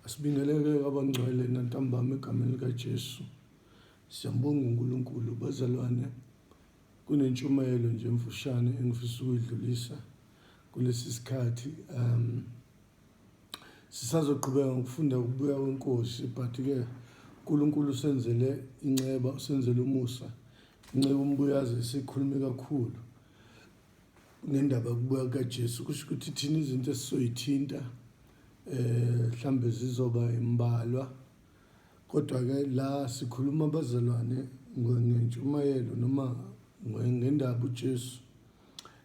Asibingeleke abangcwele nantambama egameni likaJesu. Siyambonga uNkulunkulu bazalwane. Kunentshumayelo nje emfushane engifisa ukuyidlulisa kulesi sikhathi. Sisazoqhubeka ngokufunda ukubuya kwenkosi, but ke uNkulunkulu usenzele inceba, usenzele umusa. Inceba umbuyazi sikhulume kakhulu ngendaba yokubuya kaJesu. Kusho ukuthi thina izinto esizoyithinta mhlambe zizoba imbalwa, kodwa ke la sikhuluma abazalwane ngentshumayelo noma ngendaba uJesu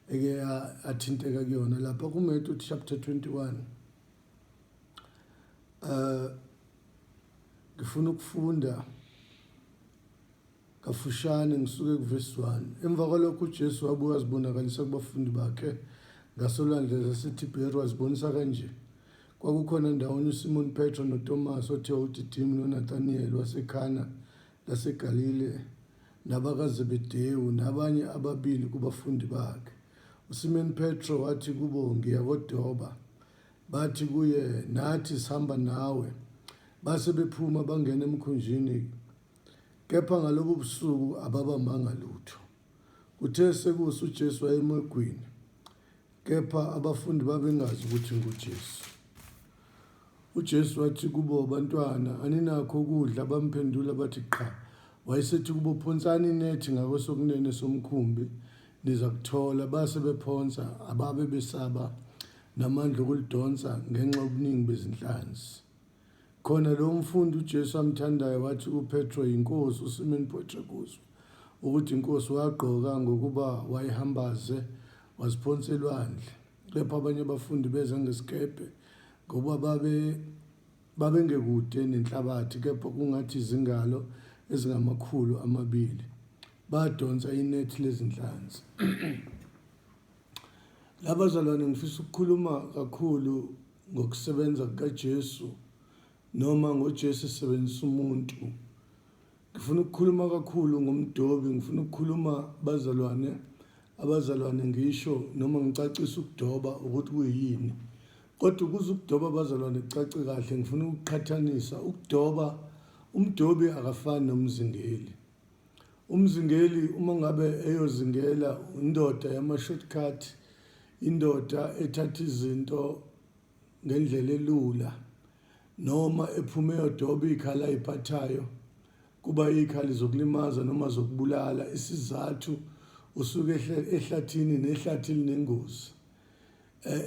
eke athinteka kuyona lapha kuMatthew chapter 21. Ngifuna ukufunda kafushane ngisuke kuverse 1. Emva kwalokho uJesu wabuya wazibonakalisa kubafundi bakhe ngasolwandle lwaseTiberiya, wazibonisa kanje: kwakukhona ndawonye uSimon Petro noThomas othe uDidimi noNathaniel waseKhana laseGalile nabakaZebedewu nabanye ababili kubafundi bakhe. uSimon Petro wathi kubo, "Ngiya kodoba." Bathi kuye, "Nathi sihamba nawe." Base bephuma bangena emkhunjini, kepha ngalobo busuku ababambanga lutho. Kuthe sekusa uJesu wayemegwini, kepha abafundi babengazi ukuthi nguJesu. uJesu wathi kubo, "Bantwana, aninakho ukudla?" Bamphendula bathi, "Qha." Wayesethi kubo, "Phonsani inethi ngakwesokunene somkhumbi, niza kuthola." Base bephonsa, ababe besaba namandla okulidonsa ngenxa yobuningi bezinhlanzi. Khona lo mfundi uJesu amthandayo wathi kuPetro, "Yinkosi." uSimon Petro kuzwa ukuthi inkosi wagqoka ngokuba wayihambaze waziphonsa elwandle. Kepha abanye abafundi beza ngesikepe ngoba babengekude nenhlabathi, kepha kungathi izingalo ezingama200. Badonsa inethi lezinhlanzi. Labazalwane, ngifisa ukukhuluma kakhulu ngokusebenza kukaJesu noma ngoJesu esebenzisa umuntu. Ngifuna ukukhuluma kakhulu ngomdobi. Ngifuna ukukhuluma abazalwane ngisho noma ngicacisa ukudoba ukuthi kuyini. Kodwa ukuze ukudoba abazalwane kucace kahle, ngifuna ukuqhathanisa ukudoba. Umdobi akafani nomzingeli. Umzingeli uma ngabe eyozingela indoda yama-shortcut, indoda ethatha izinto ngendlela elula, noma ephume yodoba iy'khali ay'phathayo, kuba iy'khali zokulimaza noma zokubulala. Isizathu usuke ehlathini, nehlathi linengozi.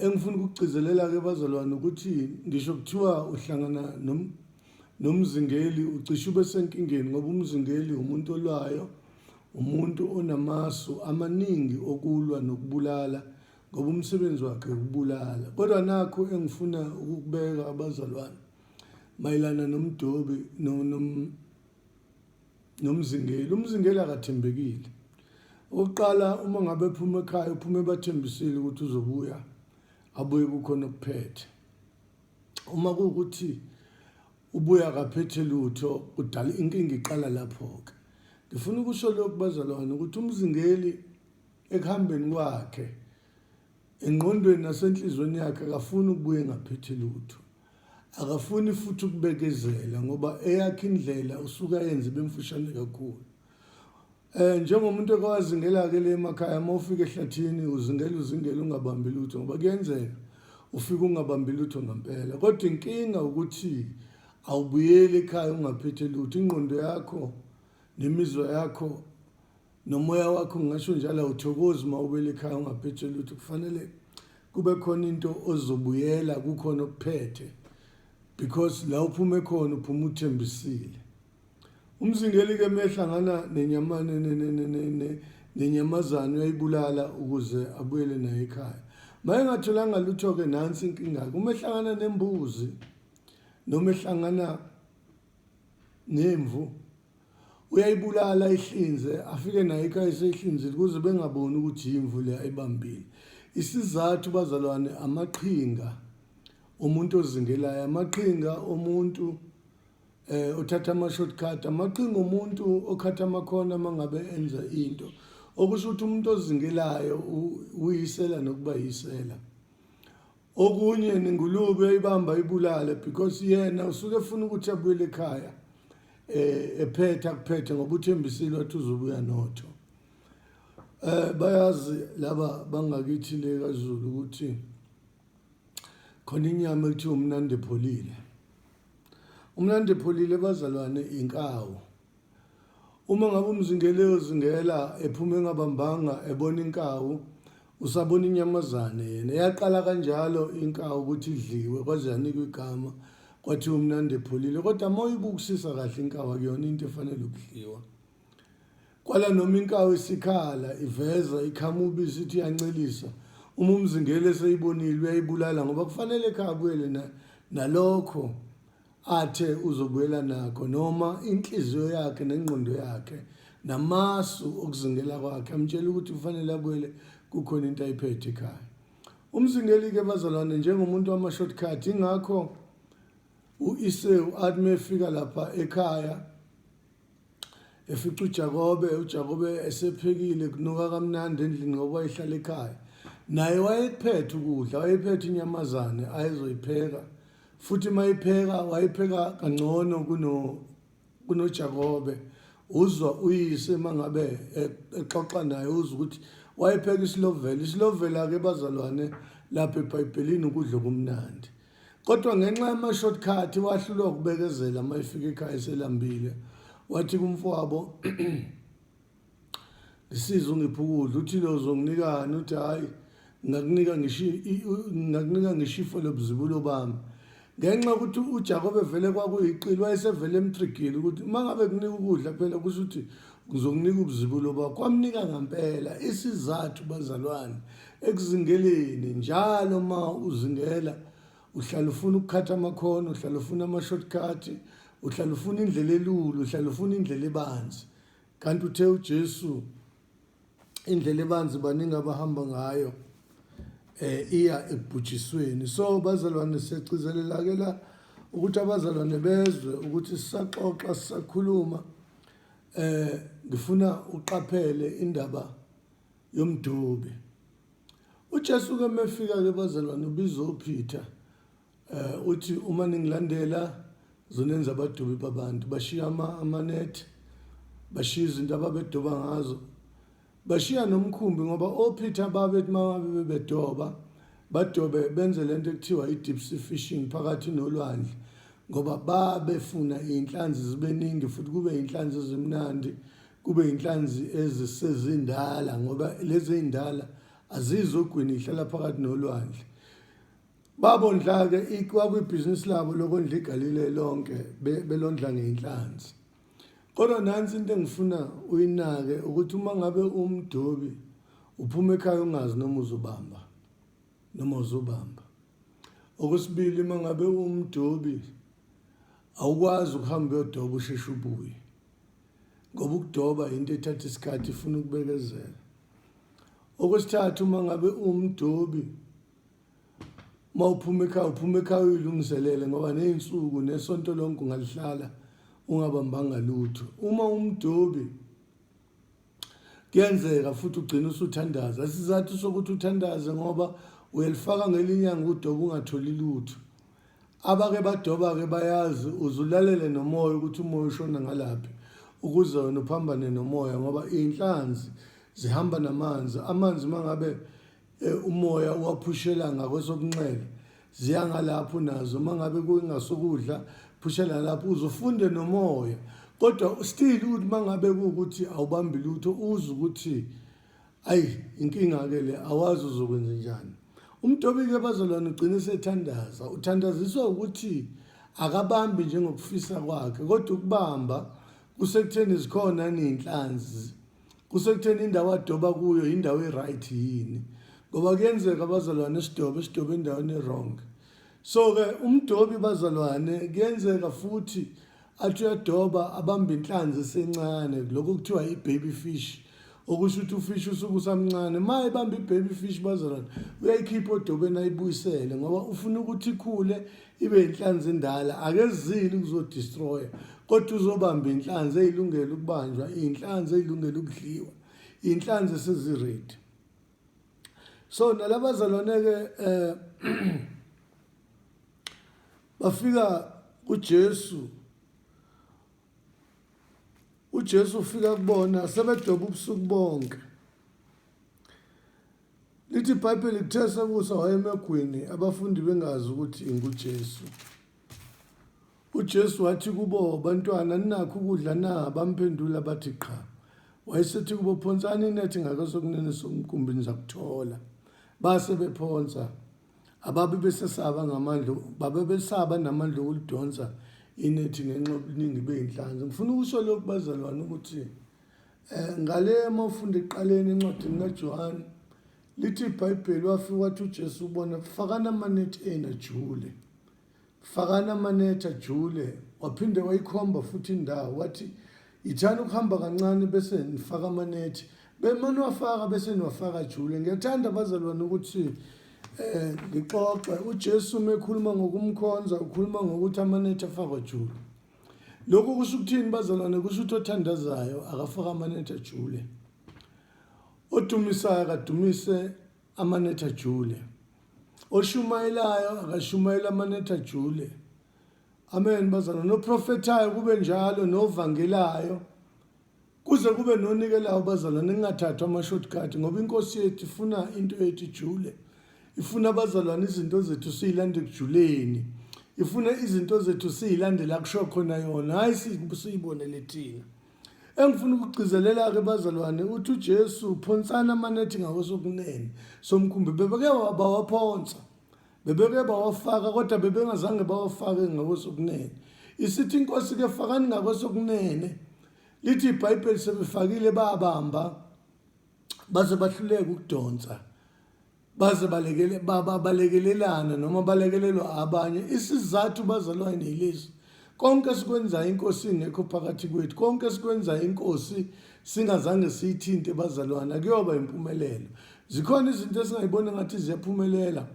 Engifuna ukugcizelela-ke bazalwane ukuthi ngisho kuthiwa uhlangana nomzingeli ucishe ube senkingeni, ngoba umzingeli umuntu olwayo, umuntu onamasu amaningi okulwa nokubulala, ngoba umsebenzi wakhe ukubulala. Kodwa nakho engifuna ukukubeka abazalwane mayelana nomdobi nomzingeli. Umzingeli akathembekile. Okokuqala, uma ngabe ephuma ekhaya uphume ebathembisile ukuthi uzobuya, abuye kukhona okuphethe. Uma kuwukuthi ubuya akaphethe lutho, kudala inkinga iqala lapho-ke. Ngifuna ukusho lokhu bazalwane ukuthi umzingeli ekuhambeni kwakhe engqondweni nasenhlizweni yakhe akafuni ukubuya engaphethe lutho. Akafuni futhi ukubekezela, ngoba eyakhe indlela usuka yenze bemfushane kakhulu. Njengomuntu okwazingela-ke le emakhaya, uma ufika ehlathini uzingela ungabambi lutho, ngoba kuyenzeka ufike ungabambi lutho ngempela. Kodwa inkinga ukuthi awubuyeli ekhaya ungaphethe lutho. Ingqondo yakho nemizwa yakho nomoya wakho, ngingasho njalo, awuthokozi uma ubuyela ekhaya ungaphethe lutho. Kufanele kube khona into ozobuyela kukhona okuphethe, because la uphume khona uphuma uthembisile. Umzingeli-ke mehlangana nenyamazane uyayibulala ukuze abuyele nayo ekhaya. Maye ngatholanga lutho-ke, nansi inkinga. Uma ehlangana nembuzi noma ehlangana nemvu, uyayibulala ayihlinze, afike nayo ekhaya eseyihlinzile ukuze bengaboni ukuthi imvu le ayibambile. Isizathu bazalwane, amaqhinga umuntu ozingelayo, amaqhinga omuntu uthatha ama-shortcut, amaqhinga umuntu okhatha amakhona uma ngabe enza into. Okusho ukuthi umuntu ozingelayo uyisela nokuba yisela. okunye ningulube uyibamba ibulale because yena usuke efuna ukuthi abuyele ekhaya ephethe akuphethe ngoba uthembisile wathi uzobuya notho. Bayazi laba bangakithi le kaZulu ukuthi khona inyama ekuthiwa umnandi epholile. Umnandi epholile bazalwane inkawu. Uma ngabe umzingele uzingela ephuma engabambanga ebona inkawu usabona inyamazane yena yaqala kanjalo inkawu ukuthi idliwe kwaze yanikwa igama kwathi umnandi epholile kodwa moyibukisisa kahle inkawu akuyona into efanele ukudliwa. Kwala noma inkawu isikhala iveza ikhamubi isithi yancelisa uma umzingele seyibonile uyayibulala ngoba kufanele ekhaya abuyele nalokho athe uzobuyela nakho noma inhliziyo yakhe nengqondo yakhe namasu okuzingela kwakhe amtshela ukuthi kufanele abuyele kukhona into ayiphethe ekhaya. Umzingeli ke bazalwane njengomuntu wama shortcut ingakho uIsau athi mefika lapha ekhaya efica uJakobe esephekile kunuka kamnandi endlini ngoba wayehlala ekhaya naye wayephethe ukudla wayephethe inyamazane ayezoyipheka futhi mayipheka wayipheka kangcono kunoJakobe uzwa uyise mangabe exoxa naye uzwa ukuthi wayepheka isilovela ke bazalwane lapha eBhayibhelini ukudla kumnandi kodwa ngenxa yama shortcut wahlulwa ukubekezela mayifika ekhaya eselambile wathi kumfowabo lisiza ungipha ukudla uthi lo uzonginikani uthi hayi ngakunika ngishifo lobuzibulo bami ngenxa ukuthi uJakobe vele kwakuyiqili wayesevele emtrigile ukuthi mangabe kunika ukudla phela kusho ukuthi kuzokunika ubuzibulo bakho kwamnika ngempela isizathu bazalwane ekuzingeleni njalo ma uzingela uhlala ufuna ukukhatha amakhono uhlala ufuna ama shortcut uhlala ufuna indlela elula uhlala ufuna indlela ebanzi kanti uthe uJesu indlela ebanzi baningi abahamba ngayo iya ekubhujisweni. So bazalwane siyagcizelela ke la ukuthi abazalwane bezwe ukuthi sisaxoxa sisakhuluma ngifuna uqaphele indaba yomdubi. uJesu ke mefika ke bazalwane ubiza uPeter uthi uma ningilandela zonenza abadubi babantu bashiya amanet bashiya izinto ababedoba ngazo bashiya nomkhumbi ngoba oPeter babethi mangabe bedoba badobe benze lento ekuthiwa i-deep sea fishing phakathi nolwandle ngoba babefuna inhlanzi zibeningi futhi kube inhlanzi ezimnandi kube inhlanzi ezisezindala ngoba lezi indala azizogwini ihlala phakathi nolwandle babondla ke kwakuyibhizinisi labo lokondla iGalile lonke belondla ngeinhlanzi. Kodwa nansi into engifuna uyinake ukuthi uma ngabe umdubi uphuma ekhaya ungazi noma uzobamba. Okwesibili uma ngabe umdubi awukwazi ukuhamba uyodoba usheshe ubuye ngoba ukudoba into ethatha isikhathi ifuna ukubekezela. Okwesithathu uma ngabe umdubi uphuma ekhaya uyilungiselele ngoba nezinsuku nesonto lonke ungalihlala ungabambanga lutho. Uma umdubi kuyenzeka futhi ugcina usuthandaza isizathu sokuthi uthandaze ngoba uyalifaka ngelinyanga udoba ungatholi lutho. Abake badoba ke bayazi uzulalele nomoya ukuthi umoya ushona ngalaphi ukuze wena uphambane nomoya ngoba inhlanzi zihamba namanzi. Amanzi mangabe umoya uwaphushela ngakwesobunxele ziyangalapho nazo mangabe kungasokudla phushela lapho uzofunde nomoya kodwa still uthi mangabe ukuthi awubambi lutho uza ukuthi ayi inkinga ke le awazi uzokwenza njani. Umdobi ke bazalwane ugcina esethandaza uthandaziswa ukuthi akabambi njengokufisa kwakhe kodwa ukubamba kusekutheni zikhona izinhlanzi kusekutheni indawo adoba kuyo indawo eright yini ngoba kuyenzeka bazalwane esidobe endaweni wrong. So ke umdobi bazalwane kuyenzeka futhi athi uyadoba abamba inhlanzi esencane lokho kuthiwa i-baby fish okusho ukuthi ufish usuke usamncane maye bamba i-baby fish bazalwane uyayikhipha odobeni ayibuyisele ngoba ufuna ukuthi ikhule ibe inhlanzi endala akezili ukuzodestroya kodwa uzobamba inhlanzi ezilungele ukubanjwa inhlanzi ezilungele ukudliwa inhlanzi eseziredi. So nalabazalwane ke bafika uJesu ufika kubona sebedoba ubusuku bonke. Lithi iBhayibheli lithe sekusa wayemegwini abafundi bengazi ukuthi inguJesu. uJesu wathi kubo, bantwana ninakho ukudla na? Bamphendula bathi qha. Wayesethi kubo, phonsani inethi ngakosokunene somkhumbi nizakuthola. Base bephonsa. Ababe besesaba ngamandla, babesaba namandla okulidonsa inethi ngenxa yobuningi beyinhlanzi. Ngifuna ukusho lokhu bazalwane ukuthi ngale mawufunda eqaleni encwadini kaJohane lithi iBhayibheli wafika wathi uJesu ubona fakana amanethi enajule. Fakana amanethi ajule. Waphinde wayikhomba futhi indawo wathi ithanda ukuhamba kancane bese nifaka amanethi. Bemane wafaka bese niwafaka jule. Ngiyathanda bazalwane ukuthi ngixoxe uJesu umekhuluma ngokumkhonza ukhuluma ngokuthi amanethi afakwa jule. Lokhu kusho ukuthini bazalwane? Kusho ukuthi othandazayo akafaka amanethi ajule. Odumisayo akadumise amanethi ajule. Oshumayelayo akashumayela amanethi ajule. Amen bazalwane. Noprofetayo kube njalo, novangelayo kuze kube nonikelayo bazalwane. Ningathathwa ama-shortcut ngoba inkosi yethu ifuna into yethu ijule. Ifuna bazalwane izinto zethu siyilande kujuleni. Ifuna izinto zethu siyilande la kusho khona yona, hayi siyibonele thina. Engifuna ukugcizelela ke bazalwane uthi uJesu phonsana amanethi ngakosokunene somkhumbi. Bebeke bawaphonsa, bebeke bawafaka kodwa bebengazange bawafake ngakosokunene. Isithi inkosi ke fakani ngakosokunene. Lithi iBhayibheli sebefakile babamba baze bahluleka ukudonsa. Baze balekelelana noma balekelelwa abanye. Isizathu bazalwane yilesi: konke sikwenzayo inkosi ingekho phakathi kwethu, konke sikwenzayo inkosi singazange siyithinte bazalwane, akuyoba impumelelo. Zikhona izinto esingayibona ngathi ziyaphumelela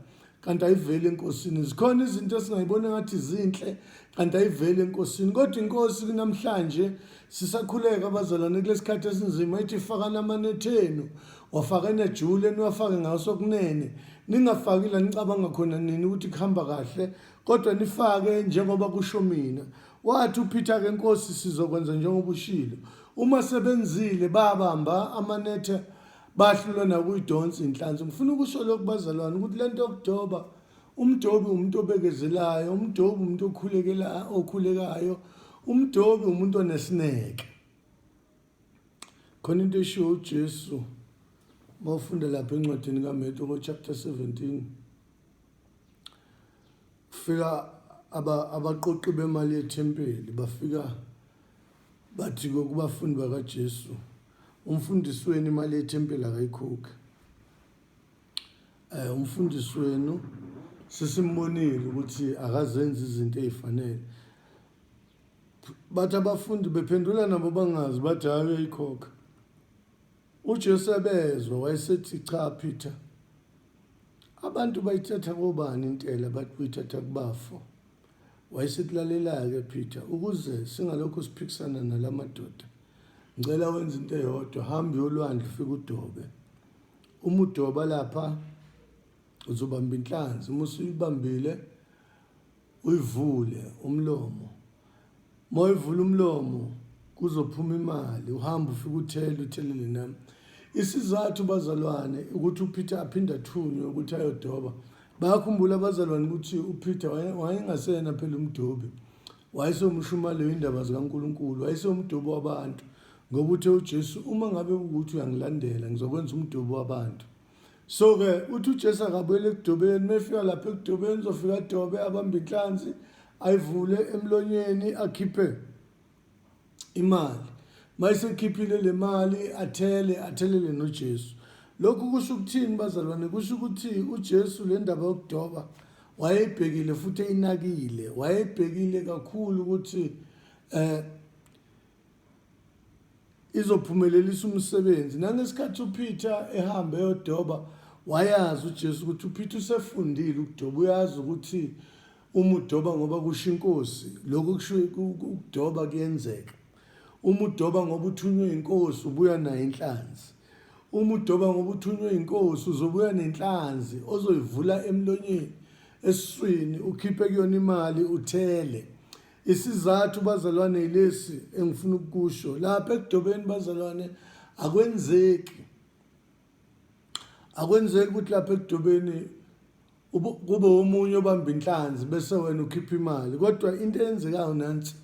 kanti ayiveli enkosini. Zikhona izinto esingayibona ngathi zinhle kanti ayiveli enkosini. Kodwa inkosi namhlanje sisakhuleka bazalwane kulesikhathi esinzima ithi fakana amanethi enu. Wafaka enajule niwafake ngasokunene. Ningafaki la nicabanga khona nini ukuthi kuhamba kahle, kodwa nifake njengoba kusho mina. Wathi uPeter ke inkosi sizokwenza njengoba ushilo. Uma sebenzile babamba amanethi bahlulwa nakuyidonsa inhlanzi. Ngifuna ukusho lokhu bazalwane ukuthi lento yokudoba, umdobi umuntu obekezelayo, umdobi umuntu okhulekayo, umdobi umuntu onesineke. Khona into eshiwo uJesu mawufunda lapha encwadini kaMateyu chapter 17. Kufika abaqoqi bemali yethempeli bafika bathi kubafundi bakaJesu, umfundisi wenu imali yethempeli akayikhokhi. Umfundisi wenu sesimbonile ukuthi akazenzi izinto ezifanele. Bathi abafundi bephendula nabo bangazi bathi hayi uyayikhokha. uJesu ebezwa wayesethi cha Peter, abantu bayithatha kobani intela bathi uyithatha kubafo. Wayesethi lalela-ke Peter, ukuze singalokho siphikisana nalamadoda, ngicela wenze into eyodwa, hamba uyolwandle ufike udobe. Uma udoba lapha uzobamba inhlanzi, uma usuyibambile uyivule umlomo. Uma uyivula umlomo kuzophuma imali, uhamba ufike uthelele nami. Isizathu bazalwane ukuthi uPeter aphinde athunywe ukuthi ayodoba. Bayakhumbula abazalwane ukuthi uPeter wayengasena phela umdobi, wayesomshumalo wendaba zikaNkulunkulu, wayesomdobi wabantu. Ngoba uthe uJesu, uma ngabe ukuthi uyangilandela ngizokwenza umdobi wabantu. So ke uthi uJesu akabuyele ekudobeni, mefika lapha ekudobeni uzofika adobe, abambe inhlanzi, ayivule emlonyeni, akhiphe imali. Mayisekhiphile le mali athelele noJesu. Lokhu kusho ukuthini bazalwane? Kusho ukuthi uJesu le ndaba yokudoba wayebhekile futhi eyinakile, wayebhekile kakhulu ukuthi izophumelelisa umsebenzi. Nangesikhathi uPeter ehamba eyodoba wayazi uJesu ukuthi uPeter usefundile ukudoba, uyazi ukuthi uma udoba ngoba kusho inkosi, lokho kusho ukudoba kuyenzeka. Uma udoba ngoba uthunywe inkosi ubuya nayo inhlanzi. uma udoba ngoba uthunywe inkosi uzobuya nenhlanzi ozoyivula emlonyeni esiswini ukhiphe kuyona imali uthele. Isizathu bazalwane yilesi engifuna ukusho lapha ekudobeni bazalwane akwenzeki ukuthi lapha ekudobeni kube umunye obamba inhlanzi bese wena ukhipha imali, kodwa into eyenzekayo nansi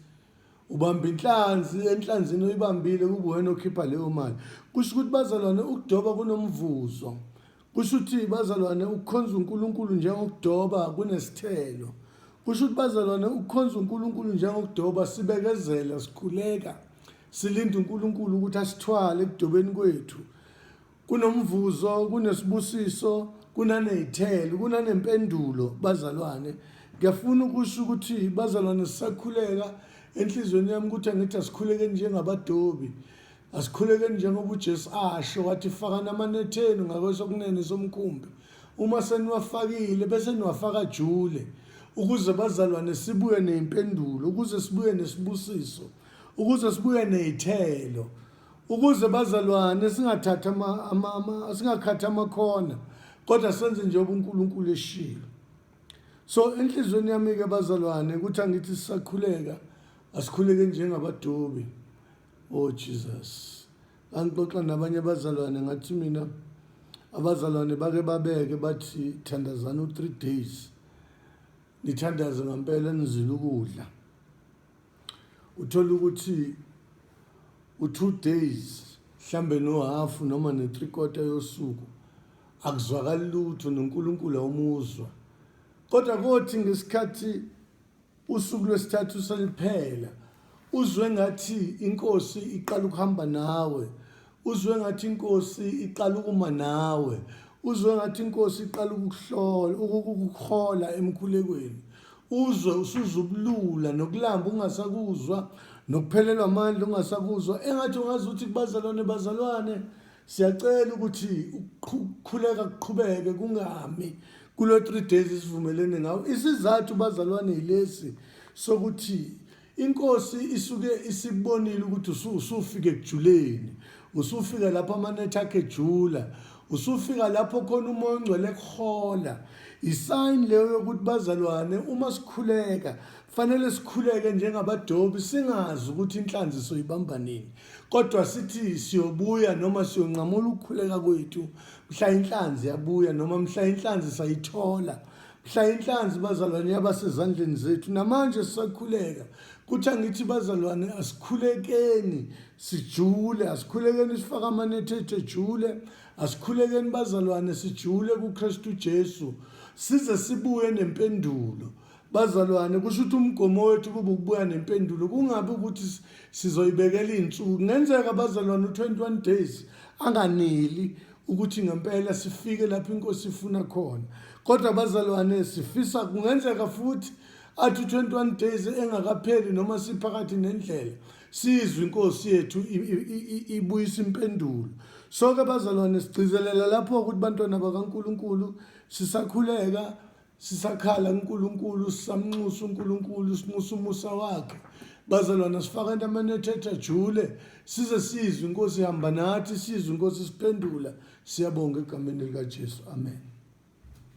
ubamba inhlanzi, enhlanzini oyibambile kube wena okhipha leyo mali. Kusho ukuthi bazalwane ukudoba kunomvuzo, kusho ukuthi bazalwane ukukhonza uNkulunkulu njengokudoba kunesithelo. Kusho ukuthi bazalwane ukukhonza uNkulunkulu njengokudoba sibekezela, sikhuleka, silinda uNkulunkulu ukuthi asithwale ekudobeni kwethu. Kunomvuzo, kunesibusiso, kunanezithelo, kunanempendulo bazalwane. Ngiyafuna ukusho ukuthi bazalwane sisakhuleka enhlizweni yami ukuthi angithi asikhuleke njengabadobi, asikhuleke njengoba uJesu asho wathi fakani amanetheni ngakwesokunene somkhumbi, uma seniwafakile bese niwafaka jule, ukuze bazalwane sibuye nempendulo, ukuze sibuye nesibusiso, ukuze sibuye nezithelo, ukuze bazalwane singakhathi amakhona kodwa senze njengoba uNkulunkulu eshilo. So enhlizweni yami ke bazalwane ukuthi angithi sisakhuleka asikhuleke njengabadobi. Oh Jesus, angixoxa nabanye abazalwane ngathi mina abazalwane bake babeke bathi thandazana u3 days, nithandaze ngempela nizile ukudla. Uthola ukuthi u2 days mhlambe no-half noma ne3/4 yosuku akuzwakali lutho noNkulunkulu awumuzwa, kodwa kothi ngesikhathi usuku lwesithathu seliphela uzwe ngathi inkosi iqala ukuhamba nawe, uzwe ngathi inkosi iqala ukuma nawe, uzwe ngathi inkosi iqala ukukuhola emkhulekweni, uzwe usuzubulula nokulamba ungasakuzwa, nokuphelelwa amandla ungasakuzwa, engathi ungazi ukuthi bazalwane siyacela ukuthi ukukhuleka kuqhubeke kungami kulo 3 days isivumelene ngawo. Isizathu bazalwane yilesi sokuthi inkosi isuke isibonile ukuthi usufike ejuleni, usufika lapho amanetha akhe ejula, usufika lapho khona umoya ongcwele ekuhola. Isign leyo yokuthi bazalwane uma sikhuleka fanele sikhuleke njengabadobi, singazi ukuthi inhlanzi soyibamba nini, kodwa sithi siyobuya noma siyonqamula ukukhuleka kwethu mhla inhlanzi yabuya noma mhla inhlanzi sayithola, mhla inhlanzi bazalwane yaba sezandleni zethu. Namanje sisakhuleka kuthi angithi bazalwane asikhulekeni sijule, asikhulekeni sifaka amanetha ethu ejule, asikhulekeni bazalwane sijule kuKristu uJesu size sibuye nempendulo. Bazalwane kusho ukuthi umgomo wethu kube ukubuya nempendulo, kungabi ukuthi sizoyibekela izinsuku. Kungenzeka bazalwane u21 days anganeli ukuthi ngempela sifike lapho inkosi ifuna khona, kodwa bazalwane sifisa kungenzeka futhi athi 21 days engakapheli noma siphakathi nendlela sizwe inkosi yethu ibuyisa impendulo. So ke bazalwane sigcizelela lapho ukuthi bantwana bakaNkulunkulu sisakhuleka, sisakhala uNkulunkulu, sisamnxusa uNkulunkulu, sinxusa umusa wakhe. Bazalwane sifaka amanetha ethu ejule size sizwe inkosi ihamba nathi, sizwe inkosi siphendula. Siyabonga egameni likaJesu, amen.